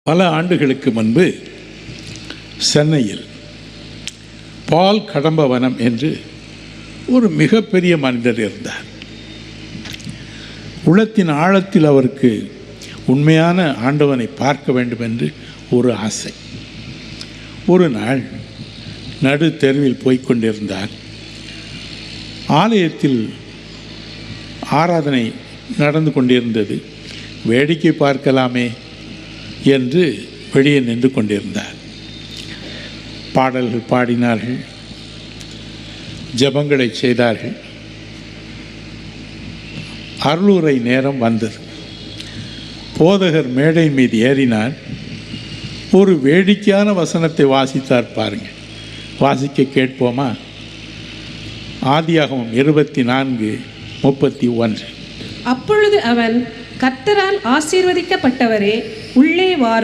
பல ஆண்டுகளுக்கு முன்பு சென்னையில் பால் கடம்பவனம் என்று ஒரு மிகப்பெரிய மனிதர் இருந்தார். உள்ளத்தின் ஆழத்தில் அவருக்கு உண்மையான ஆண்டவனை பார்க்க வேண்டும் என்று ஒரு ஆசை. ஒரு நாள் நடு தெருவில் போய்கொண்டிருந்தார். ஆலயத்தில் ஆராதனை நடந்து கொண்டிருந்தது. வேடிக்கை பார்க்கலாமே என்று வெளியே நின்று கொண்டிருந்தார். பாடல்கள் பாடினார்கள், ஜெபங்களை செய்தார்கள். அருளுரை நேரம் வந்தது. போதகர் மேடை மீது ஏறினார். ஒரு வேடிக்கையான வசனத்தை வாசித்தார். பாருங்க, வாசிக்க கேட்போமா? ஆதியாகமம் 24:31. அப்பொழுது அவன், கர்த்தரால் ஆசீர்வதிக்கப்பட்டவரே, உள்ளே வாரும்.